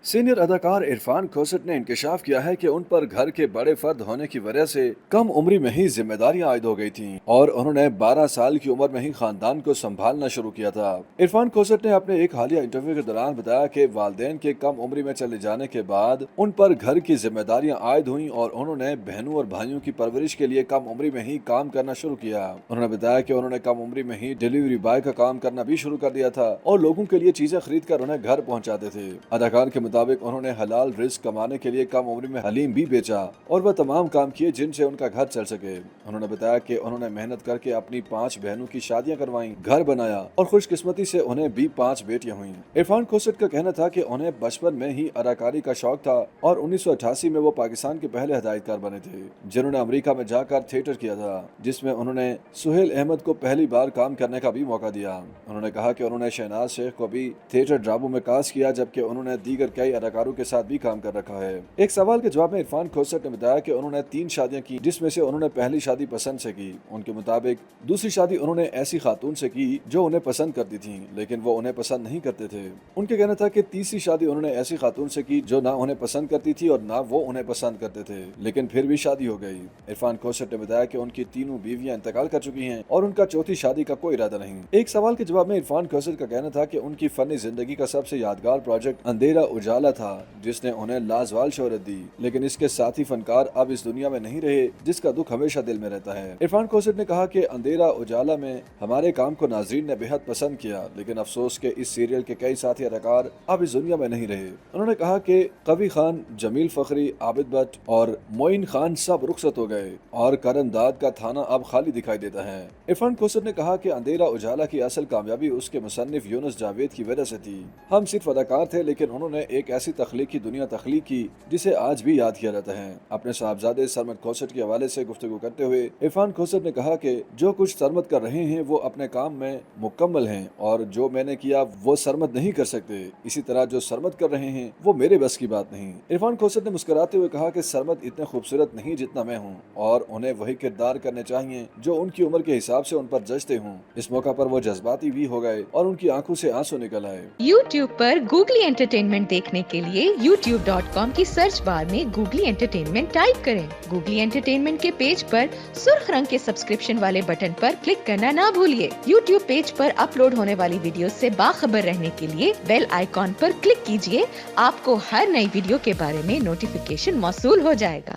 Senior अदाकार इरफान खोसट ने इंकशाफ किया है कि उन पर घर के बड़े फर्द होने की वजह से कम उम्री में ही जिम्मेदारियां आयद हो गई थीं और उन्होंने 12 साल की उम्र में ही खानदान को संभालना शुरू किया था। इरफान खोसट ने अपने एक हालिया इंटरव्यू के दौरान बताया कि वालिदैन के कम उम्री में चले जाने के बाद उन पर घर की जिम्मेदारियां आयद हुई और उन्होंने बहनों और भाइयों की परवरिश के लिए कम उम्री में ही काम करना शुरू किया। उन्होंने बताया कि उन्होंने कम उम्री में ही डिलीवरी बॉय का काम करना भी शुरू कर दिया था और लोगों के लिए चीजें खरीद कर उन्हें घर पहुँचाते थे। अदाकार के मुताबिक उन्होंने हलाल रिस्क कमाने के लिए कम उम्र में हलीम भी बेचा और वह तमाम काम किए जिनसे उनका घर चल सके। उन्होंने बताया कि उन्होंने मेहनत करके अपनी 5 बहनों की शादियां करवाईं, घर बनाया और खुशकिस्मती से उन्हें भी 5 बेटियां हुईं। इरफान खोसट का कहना था कि उन्हें बचपन में ही अदाकारी का शौक था और 1988 में वो पाकिस्तान के पहले हिदायतकार बने थे जिन्होंने अमेरिका में जाकर थिएटर किया था, जिसमें उन्होंने सुहेल अहमद को पहली बार काम करने का भी मौका दिया। उन्होंने कहा कि उन्होंने शहनाज शेख को भी थिएटर ड्रामों में कास्ट किया, जबकि उन्होंने दीगर कई अदाकारों के साथ भी काम कर रखा है। एक सवाल के जवाब में इरफान खोसट ने बताया कि उन्होंने 3 शादियां की, जिसमें से उन्होंने पहली शादी पसंद से की। उनके मुताबिक दूसरी शादी उन्होंने ऐसी खातून से की जो उन्हें पसंद करती थी लेकिन वो उन्हें पसंद नहीं करते थे। उनके कहना था कि तीसरी शादी उन्होंने ऐसी खातून से की जो ना उन्हें पसंद करती थी और ना वो उन्हें पसंद करते थे, लेकिन फिर भी शादी हो गई। इरफान खोसट ने बताया कि उनकी तीनों बीवियां इंतकाल कर चुकी हैं और उनका चौथी शादी का कोई इरादा नहीं। एक सवाल के जवाब में इरफान खोसट का कहना था कि उनकी फनी जिंदगी का सबसे यादगार प्रोजेक्ट अंधेरा उजाला था, जिसने उन्हें लाजवाल शोहरत दी, लेकिन इसके साथी फनकार अब इस दुनिया में नहीं रहे, जिसका दुख हमेशा दिल में रहता है। इरफान खोसट ने कहा कि अंधेरा उजाला में हमारे काम को नाजरीन ने बेहद पसंद किया, लेकिन अफसोस के इस सीरियल के कई साथी अदाकार अब इस दुनिया में नहीं रहे। उन्होंने कहा कि कवी खान, जमील फखरी, आबिद भट्ट और मोइन खान सब रुखसत हो गए और करण दाद का थाना अब खाली दिखाई देता है। इरफान खोसट ने कहा कि अंधेरा उजाला की असल कामयाबी उसके मुसन्निफ यूनुस जावेद की वजह से थी। हम सिर्फ अदाकार थे, लेकिन उन्होंने एक ऐसी तख्लीकी दुनिया तख्लीक की जिसे आज भी याद किया जाता है। अपने साहबजादे सरमद खोसट के हवाले से गुफ्तगू करते हुए इरफान खोसट ने कहा कि जो कुछ सरमद कर रहे हैं वो अपने काम में मुकम्मल हैं और जो मैंने किया वो सरमद नहीं कर सकते। इसी तरह जो सरमद कर रहे हैं वो मेरे बस की बात नहीं। इरफान खोसट ने मुस्कुराते हुए कहा कि सरमद इतने खूबसूरत नहीं जितना मैं हूँ और उन्हें वही किरदार करने चाहिए जो उनकी उम्र के हिसाब से उन पर जचते हों। इस मौका पर वो जज्बाती भी हो गए और उनकी आंखों से आंसू निकल आए। YouTube पर गूगली एंटरटेनमेंट देखने के लिए youtube.com की सर्च बार में गूगली एंटरटेनमेंट टाइप करें। गूगली एंटरटेनमेंट के पेज पर सुर्ख रंग के सब्सक्रिप्शन वाले बटन पर क्लिक करना ना भूलिए। YouTube पेज पर अपलोड होने वाली वीडियो से बाखबर रहने के लिए बेल आइकॉन पर क्लिक कीजिए। आपको हर नई वीडियो के बारे में नोटिफिकेशन मौसूल हो जाएगा।